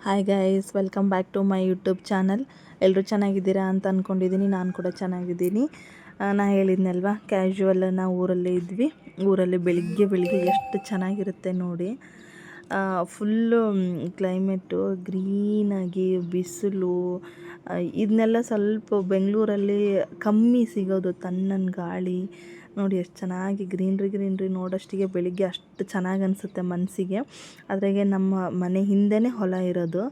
Hi guys, welcome back to my YouTube channel. ಎಲ್ಲರೂ ಚೆನ್ನಾಗಿದ್ದೀರಾ ಅಂತ ಅಂದ್ಕೊಂಡಿದ್ದೀನಿ. ನಾನು ಕೂಡ ಚೆನ್ನಾಗಿದ್ದೀನಿ. ನಾ ಹೇಳಿದ್ನಲ್ವ, ಕ್ಯಾಶುವಲ್ ನಾವು ಊರಲ್ಲೇ ಇದ್ವಿ. ಊರಲ್ಲಿ ಬೆಳಿಗ್ಗೆ ಎಷ್ಟು ಚೆನ್ನಾಗಿರುತ್ತೆ ನೋಡಿ. ಫುಲ್ಲು ಕ್ಲೈಮೇಟು ಗ್ರೀನಾಗಿ, ಬಿಸಿಲು, ಇದನ್ನೆಲ್ಲ ಸ್ವಲ್ಪ ಬೆಂಗಳೂರಲ್ಲಿ ಕಮ್ಮಿ ಸಿಗೋದು. ತಣ್ಣನೆ ಗಾಳಿ ನೋಡಿ, ಎಷ್ಟು ಚೆನ್ನಾಗಿ ಗ್ರೀನ್ರಿ ನೋಡೋಷ್ಟಿಗೆ ಬೆಳಿಗ್ಗೆ ಅಷ್ಟು ಚೆನ್ನಾಗಿ ಅನಿಸುತ್ತೆ ಮನಸ್ಸಿಗೆ. ಅದ್ರಾಗೆ ನಮ್ಮ ಮನೆ ಹಿಂದೆಯೇ ಹೊಲ ಇರೋದು.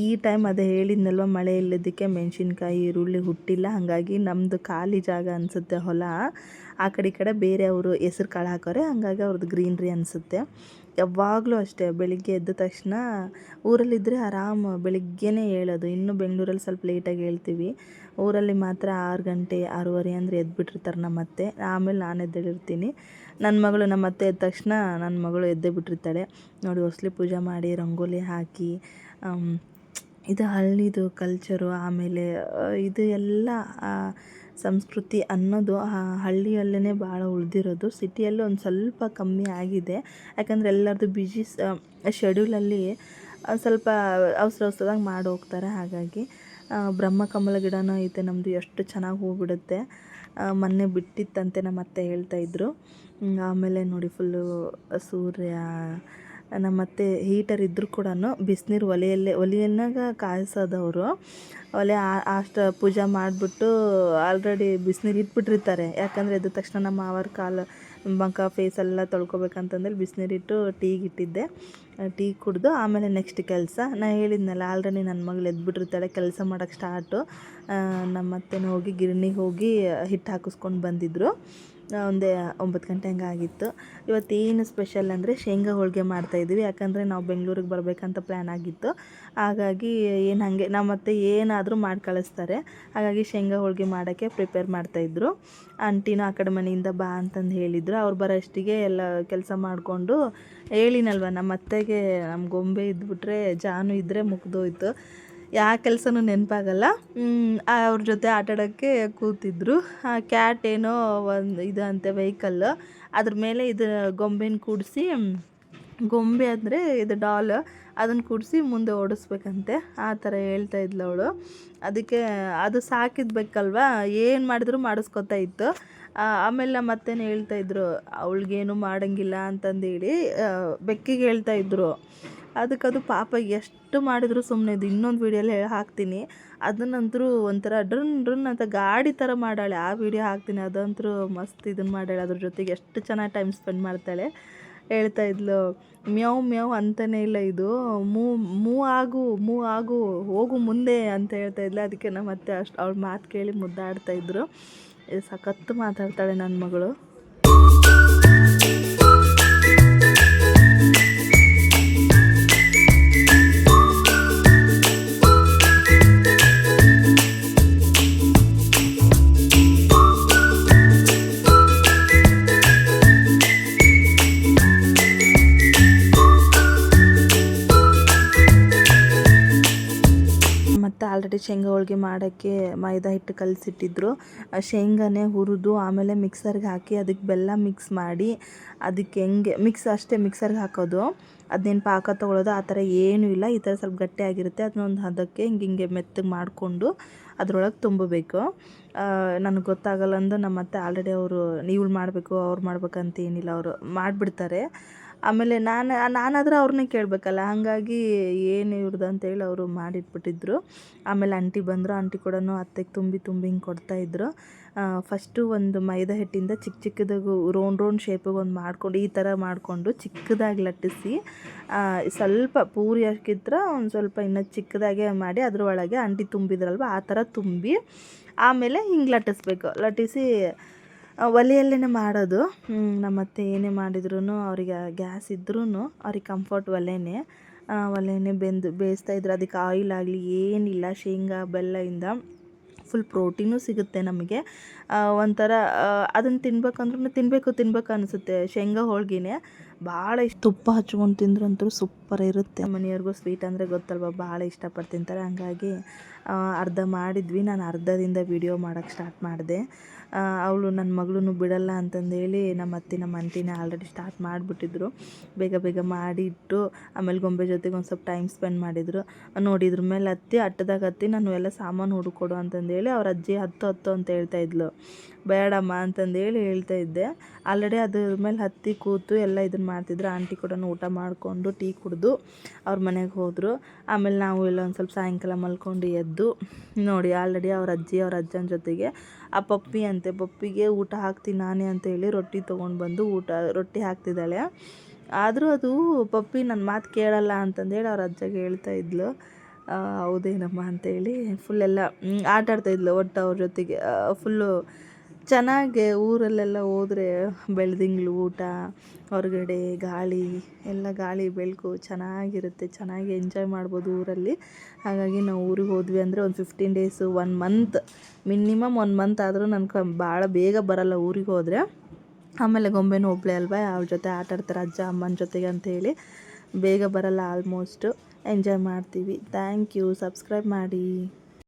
ಈ ಟೈಮ್ ಅದೇ ಹೇಳಿದ್ನಲ್ವ, ಮಳೆ ಇಲ್ಲದಕ್ಕೆ ಮೆಣಸಿನ್ಕಾಯಿ ಈರುಳ್ಳಿ ಹುಟ್ಟಿಲ್ಲ. ಹಾಗಾಗಿ ನಮ್ಮದು ಖಾಲಿ ಜಾಗ ಅನಿಸುತ್ತೆ ಹೊಲ. ಆ ಕಡೆ ಈ ಕಡೆ ಬೇರೆಯವರು ಹೆಸ್ರು ಕಾಳು ಹಾಕೋರೆ, ಹಾಗಾಗಿ ಅವ್ರದ್ದು ಗ್ರೀನ್ರಿ ಅನಿಸುತ್ತೆ. ಯಾವಾಗಲೂ ಅಷ್ಟೇ, ಬೆಳಿಗ್ಗೆ ಎದ್ದ ತಕ್ಷಣ ಊರಲ್ಲಿದ್ದರೆ ಆರಾಮ ಬೆಳಿಗ್ಗೆನೇ ಹೇಳೋದು. ಇನ್ನು ಬೆಂಗಳೂರಲ್ಲಿ ಸ್ವಲ್ಪ ಲೇಟಾಗಿ ಹೇಳ್ತೀವಿ. ಊರಲ್ಲಿ ಮಾತ್ರ 6 ಗಂಟೆ 6:30 ಅಂದರೆ ಎದ್ದುಬಿಟ್ಟಿರ್ತಾರೆ ನಮ್ಮ ಅತ್ತೆ. ಆಮೇಲೆ ನಾನು ಎದ್ದೇಳಿರ್ತೀನಿ. ನನ್ನ ಮಗಳು, ನಮ್ಮ ಅತ್ತೆ ಎದ್ದ ತಕ್ಷಣ ನನ್ನ ಮಗಳು ಎದ್ದೇ ಬಿಟ್ಟಿರ್ತಾಳೆ ನೋಡಿ. ಹೊಸ್ಲಿ ಪೂಜೆ ಮಾಡಿ ರಂಗೋಲಿ ಹಾಕಿ, ಇದು ಹಳ್ಳಿದು ಕಲ್ಚರು. ಆಮೇಲೆ ಇದು ಎಲ್ಲ ಸಂಸ್ಕೃತಿ ಅನ್ನೋದು ಹಳ್ಳಿಯಲ್ಲೇ ಭಾಳ ಉಳಿದಿರೋದು. ಸಿಟಿಯಲ್ಲಿ ಒಂದು ಸ್ವಲ್ಪ ಕಮ್ಮಿ ಆಗಿದೆ. ಯಾಕಂದರೆ ಎಲ್ಲರದ್ದು ಬಿಜಿ ಶೆಡ್ಯೂಲಲ್ಲಿ ಸ್ವಲ್ಪ ಅವಸರವಾಗಿ ಮಾಡಿ ಹೋಗ್ತಾರೆ. ಹಾಗಾಗಿ ಬ್ರಹ್ಮಕಮಲ ಗಿಡನೂ ಐತೆ ನಮ್ಮದು, ಎಷ್ಟು ಚೆನ್ನಾಗಿ ಹೂ ಬಿಡುತ್ತೆ. ಮೊನ್ನೆ ಬಿಟ್ಟಿತ್ತಂತೆ ನಮ್ಮ ಅತ್ತೆ ಹೇಳ್ತಾಯಿದ್ರು. ಆಮೇಲೆ ನೋಡಿ, ಫುಲ್ಲು ಸೂರ್ಯ. ನಮ್ಮತ್ತೆ ಹೀಟರ್ ಇದ್ದರೂ ಕೂಡ ಬಿಸಿನೀರು ಒಲೆಯನ್ನಾಗ ಕಾಯಿಸೋದವರು. ಒಲೆ ಅಷ್ಟು ಪೂಜೆ ಮಾಡಿಬಿಟ್ಟು ಆಲ್ರೆಡಿ ಬಿಸಿನೀರು ಇಟ್ಬಿಟ್ಟಿರ್ತಾರೆ. ಯಾಕಂದರೆ ಎದ್ದ ತಕ್ಷಣ ನಮ್ಮ ಮಾವರ ಕಾಲು ಮುಖ ಫೇಸೆಲ್ಲ ತೊಳ್ಕೊಬೇಕಂತಂದೇಳಿ ಬಿಸಿನೀರಿಟ್ಟು ಟೀಗೆ ಇಟ್ಟಿದ್ದೆ. ಟೀ ಕುಡಿದು ಆಮೇಲೆ ನೆಕ್ಸ್ಟ್ ಕೆಲಸ. ನಾನು ಹೇಳಿದ್ನಲ್ಲ, ಆಲ್ರೆಡಿ ನನ್ನ ಮಗಳು ಎದ್ಬಿಟ್ಟಿರ್ತಾಳೆ ಕೆಲಸ ಮಾಡೋಕ್ಕೆ ಸ್ಟಾರ್ಟು. ನಮ್ಮತ್ತೆನೂ ಹೋಗಿ ಗಿರಣಿಗೆ ಹೋಗಿ ಹಿಟ್ಟು ಹಾಕಿಸ್ಕೊಂಡು ಬಂದಿದ್ದರು. ಒಂದೇ 9 ಗಂಟೆ ಹಂಗೆ ಆಗಿತ್ತು. ಇವತ್ತೇನು ಸ್ಪೆಷಲ್ ಅಂದರೆ ಶೇಂಗಾ ಹೋಳಿಗೆ ಮಾಡ್ತಾಯಿದ್ವಿ. ಯಾಕಂದರೆ ನಾವು ಬೆಂಗಳೂರಿಗೆ ಬರಬೇಕಂತ ಪ್ಲ್ಯಾನ್ ಆಗಿತ್ತು. ಹಾಗಾಗಿ ಹಾಗೆ ನಮ್ಮತ್ತೆ ಏನಾದರೂ ಮಾಡಿ ಕಳಿಸ್ತಾರೆ. ಹಾಗಾಗಿ ಶೇಂಗಾ ಹೋಳಿಗೆ ಮಾಡೋಕ್ಕೆ ಪ್ರಿಪೇರ್ ಮಾಡ್ತಾಯಿದ್ರು. ಆಂಟಿನೂ ಆ ಕಡೆ ಮನೆಯಿಂದ ಬಾ ಅಂತಂದು ಹೇಳಿದರು. ಅವ್ರು ಬರೋಷ್ಟಿಗೆ ಎಲ್ಲ ಕೆಲಸ ಮಾಡಿಕೊಂಡು, ಹೇಳಿನಲ್ವ ನಮ್ಮ ಅತ್ತೆಗೆ ನಮ್ಮ ಗೊಂಬೆ ಇದ್ಬಿಟ್ರೆ, ಜಾನು ಇದ್ದರೆ ಮುಗ್ದೋಯ್ತು. ಯಾವ ಕೆಲಸನೂ ನೆನಪಾಗಲ್ಲ. ಅವ್ರ ಜೊತೆ ಆಟಾಡೋಕ್ಕೆ ಕೂತಿದ್ರು. ಕ್ಯಾಟ್ ಏನೋ ಒಂದು ಇದು ಅಂತೆ ವೆಹಿಕಲ್ಲು, ಅದ್ರ ಮೇಲೆ ಇದು ಗೊಂಬೆನ ಕೂಡಿಸಿ, ಗೊಂಬೆ ಅಂದರೆ ಇದು ಡಾಲ್, ಅದನ್ನು ಕೂಡಿಸಿ ಮುಂದೆ ಓಡಿಸ್ಬೇಕಂತೆ. ಆ ಥರ ಹೇಳ್ತಾ ಇದ್ಲು ಅವಳು. ಅದಕ್ಕೆ ಅದು ಸಾಕಿದ್ಬೇಕಲ್ವ, ಏನು ಮಾಡಿದ್ರು ಮಾಡಿಸ್ಕೊತಾ ಇತ್ತು. ಆಮೇಲೆ ನಮ್ಮ ಅತ್ತೆನೇ ಹೇಳ್ತಾಯಿದ್ರು, ಅವಳಿಗೇನು ಮಾಡೋಂಗಿಲ್ಲ ಅಂತಂದೇಳಿ ಬೆಕ್ಕಿಗೆ ಹೇಳ್ತಾಯಿದ್ರು. ಅದಕ್ಕದು ಪಾಪ ಎಷ್ಟು ಮಾಡಿದ್ರು ಸುಮ್ಮನೆ. ಇದು ಇನ್ನೊಂದು ವೀಡಿಯೋಲ್ಲಿ ಹಾಕ್ತೀನಿ. ಅದನ್ನಂತರೂ ಒಂಥರ ಡ್ರನ್ ಅಂತ ಗಾಡಿ ಥರ ಮಾಡಾಳೆ. ಆ ವಿಡಿಯೋ ಹಾಕ್ತೀನಿ. ಅದಂತರೂ ಮಸ್ತ್ ಇದನ್ನು ಮಾಡಾಳೆ. ಅದ್ರ ಜೊತೆಗೆ ಎಷ್ಟು ಚೆನ್ನಾಗಿ ಟೈಮ್ ಸ್ಪೆಂಡ್ ಮಾಡ್ತಾಳೆ. ಹೇಳ್ತಾ ಇದ್ಲು, ಮ್ಯಾವ್ ಮ್ಯಾವ್ ಅಂತಲೇ ಇಲ್ಲ ಇದು, ಮೂವ್ ಆಗು ಹೋಗು ಮುಂದೆ ಅಂತ ಹೇಳ್ತಾ ಇದ್ಲು. ಅದಕ್ಕೆ ನಮ್ಮ ಅತ್ತೆ ಅವಳ ಮಾತು ಕೇಳಿ ಮುದ್ದಾಡ್ತಾಯಿದ್ರು. ಸಖತ್ತು ಮಾತಾಡ್ತಾಳೆ ನನ್ನ ಮಗಳು. ಮತ್ತು ಆಲ್ರೆಡಿ ಶೇಂಗಾ ಹೋಳಿಗೆ ಮಾಡೋಕ್ಕೆ ಮೈದಾ ಹಿಟ್ಟು ಕಲಸಿಟ್ಟಿದ್ರು. ಶೇಂಗಾನೇ ಹುರಿದು ಆಮೇಲೆ ಮಿಕ್ಸರ್ಗೆ ಹಾಕಿ ಅದಕ್ಕೆ ಬೆಲ್ಲ ಮಿಕ್ಸ್ ಮಾಡಿ, ಅದಕ್ಕೆ ಹೆಂಗೆ ಮಿಕ್ಸರ್ಗೆ ಹಾಕೋದು. ಅದನ್ನೇನು ಪಾಕ ತೊಗೊಳೋದು ಆ ಥರ ಏನೂ ಇಲ್ಲ. ಈ ಥರ ಸ್ವಲ್ಪ ಗಟ್ಟಿಯಾಗಿರುತ್ತೆ. ಅದನ್ನೊಂದು ಹದಕ್ಕೆ ಹಿಂಗೆ ಮೆತ್ತಗೆ ಮಾಡಿಕೊಂಡು ಅದರೊಳಗೆ ತುಂಬಬೇಕು. ನನಗೆ ಗೊತ್ತಾಗಲ್ಲ ಅಂದು ನಮ್ಮ ಅತ್ತೆ ಆಲ್ರೆಡಿ ಅವರು ಇವ್ಳು ಮಾಡಬೇಕು ಅವ್ರು ಮಾಡ್ಬೇಕಂತ ಏನಿಲ್ಲ, ಅವರು ಮಾಡಿಬಿಡ್ತಾರೆ. ಆಮೇಲೆ ನಾನಾದರೆ ಅವ್ರನ್ನೇ ಕೇಳಬೇಕಲ್ಲ, ಹಾಗಾಗಿ ಏನು ಇವ್ರದ್ದು ಅಂತೇಳಿ ಅವರು ಮಾಡಿಟ್ಬಿಟ್ಟಿದ್ರು. ಆಮೇಲೆ ಆಂಟಿ ಬಂದರು. ಆಂಟಿ ಕೂಡ ಅತ್ತೆಗೆ ತುಂಬಿ ಹಿಂಗೆ ಕೊಡ್ತಾಯಿದ್ರು. ಫಸ್ಟು ಒಂದು ಮೈದಾ ಹಿಟ್ಟಿಂದ ಚಿಕ್ಕದಾಗಿ ರೌಂಡ್ ಶೇಪಿಗೆ ಒಂದು ಮಾಡ್ಕೊಂಡು, ಈ ಥರ ಮಾಡಿಕೊಂಡು ಚಿಕ್ಕದಾಗಿ ಲಟ್ಟಿಸಿ, ಸ್ವಲ್ಪ ಪೂರಿ ಹಾಕಿದ್ರೆ ಒಂದು ಸ್ವಲ್ಪ ಇನ್ನೂ ಚಿಕ್ಕದಾಗೆ ಮಾಡಿ ಅದರೊಳಗೆ ಆಂಟಿ ತುಂಬಿದ್ರಲ್ವ ಆ ಥರ ತುಂಬಿ, ಆಮೇಲೆ ಹಿಂಗೆ ಲಟ್ಟಿಸಿ ಒಲೆಯಲ್ಲೇ ಮಾಡೋದು. ನಮ್ಮತ್ತೆ ಏನೇ ಮಾಡಿದ್ರು ಅವ್ರಿಗೆ ಗ್ಯಾಸ್ ಇದ್ರೂ ಅವ್ರಿಗೆ ಕಂಫರ್ಟ್ ಒಲೆನೇ ಬೇಯಿಸ್ತಾಯಿದ್ರು. ಅದಕ್ಕೆ ಆಯಿಲ್ ಆಗಲಿ ಏನಿಲ್ಲ. ಶೇಂಗಾ ಬೆಲ್ಲದಿಂದ ಫುಲ್ ಪ್ರೋಟೀನು ಸಿಗುತ್ತೆ ನಮಗೆ. ಒಂಥರ ಅದನ್ನು ತಿನ್ಬೇಕು ಅನಿಸುತ್ತೆ. ಶೇಂಗಾ ಹೋಳ್ಗೆನೇ ಭಾಳ ಇಷ್ಟ. ತುಪ್ಪ ಹಚ್ಕೊಂಡು ತಿಂದ್ರಂತೂ ಸೂಪರ್ ಇರುತ್ತೆ. ಮನೆಯವ್ರಿಗೂ ಸ್ವೀಟ್ ಅಂದರೆ ಗೊತ್ತಲ್ವ, ಭಾಳ ಇಷ್ಟಪಟ್ಟು ತಿಂತಾರೆ. ಹಂಗಾಗಿ ಅರ್ಧ ಮಾಡಿದ್ವಿ. ನಾನು ಅರ್ಧದಿಂದ ವಿಡಿಯೋ ಮಾಡೋಕ್ಕೆ ಸ್ಟಾರ್ಟ್ ಮಾಡಿದೆ. ಅವಳು ನನ್ನ ಮಗಳೂ ಬಿಡಲ್ಲ ಅಂತಂದೇಳಿ ನಮ್ಮ ಆಂಟಿನೇ ಆಲ್ರೆಡಿ ಸ್ಟಾರ್ಟ್ ಮಾಡಿಬಿಟ್ಟಿದ್ರು. ಬೇಗ ಬೇಗ ಮಾಡಿ ಇಟ್ಟು ಆಮೇಲೆ ಗೊಂಬೆ ಜೊತೆಗೆ ಒಂದು ಸ್ವಲ್ಪ ಟೈಮ್ ಸ್ಪೆಂಡ್ ಮಾಡಿದರು. ನೋಡಿದ್ರ ಮೇಲೆ ಅಟ್ಟದಾಗ ಹತ್ತಿ ನಾನು ಎಲ್ಲ ಸಾಮಾನು ಹುಡುಕೊಡು ಅಂತಂದೇಳಿ ಅವ್ರ ಅಜ್ಜಿ ಹತ್ತು ಅಂತ ಹೇಳ್ತಾಯಿದ್ಲು. ಬೇಡಮ್ಮ ಅಂತಂದೇಳಿ ಹೇಳ್ತಾಯಿದ್ದೆ. ಆಲ್ರೆಡಿ ಅದ್ರ ಮೇಲೆ ಹತ್ತಿ ಕೂತು ಎಲ್ಲ ಇದನ್ನು ಮಾಡ್ತಿದ್ರು. ಆಂಟಿ ಕೂಡ ಊಟ ಮಾಡಿಕೊಂಡು ಟೀ ಕುಡಿದು ಅವ್ರ ಮನೆಗೆ ಹೋದರು. ಆಮೇಲೆ ನಾವು ಎಲ್ಲ ಒಂದು ಸ್ವಲ್ಪ ಸಾಯಂಕಾಲ ಮಲ್ಕೊಂಡು ಎದ್ದು ನೋಡಿ ಆಲ್ರೆಡಿ ಅವ್ರ ಅಜ್ಜಿ ಅವ್ರ ಅಜ್ಜನ ಜೊತೆಗೆ ಆ ಪಪ್ಪಿಗೆ ಊಟ ಹಾಕ್ತೀನಿ ನಾನೇ ಅಂತೇಳಿ ರೊಟ್ಟಿ ತೊಗೊಂಡು ಬಂದು ರೊಟ್ಟಿ ಹಾಕ್ತಿದ್ದಾಳೆ. ಆದರೂ ಅದು ಪಪ್ಪಿ ನನ್ನ ಮಾತು ಕೇಳಲ್ಲ ಅಂತಂದೇಳಿ ಅವ್ರ ಅಜ್ಜಗೆ ಹೇಳ್ತಾ ಇದ್ಲು. ಹೌದೇನಮ್ಮ ಅಂತೇಳಿ ಫುಲ್ಲೆಲ್ಲ ಆಟಾಡ್ತಾಯಿದ್ಲು ಒಟ್ಟು ಅವ್ರ ಜೊತೆಗೆ. ಫುಲ್ಲು ಚೆನ್ನಾಗೆ ಊರಲ್ಲೆಲ್ಲ ಹೋದರೆ ಬೆಳ್ದಿಂಗ್ಳು ಊಟ, ಹೊರಗಡೆ ಗಾಳಿ ಎಲ್ಲ ಗಾಳಿ ಬೆಳಕು ಚೆನ್ನಾಗಿರುತ್ತೆ. ಚೆನ್ನಾಗಿ ಎಂಜಾಯ್ ಮಾಡ್ಬೋದು ಊರಲ್ಲಿ. ಹಾಗಾಗಿ ನಾವು ಊರಿಗೆ ಹೋದ್ವಿ ಅಂದರೆ ಒಂದು 15 ಡೇಸು 1 ಮಂತ್ ಮಿನಿಮಮ್ 1 ಮಂತ್ ಆದರೂ ನನಗೆ ಭಾಳ ಬೇಗ ಬರಲ್ಲ ಊರಿಗೆ ಹೋದರೆ. ಆಮೇಲೆ ಗೊಂಬೆನೂ ಒಬ್ಬಳೇ ಅಲ್ವಾ, ಅವ್ರ ಜೊತೆ ಆಟಾಡ್ತಾರೆ ಅಜ್ಜ ಅಮ್ಮನ ಜೊತೆಗೆ ಅಂಥೇಳಿ ಬೇಗ ಬರಲ್ಲ. ಆಲ್ಮೋಸ್ಟು ಎಂಜಾಯ್ ಮಾಡ್ತೀವಿ. Thank you. ಸಬ್ಸ್ಕ್ರೈಬ್ ಮಾಡಿ.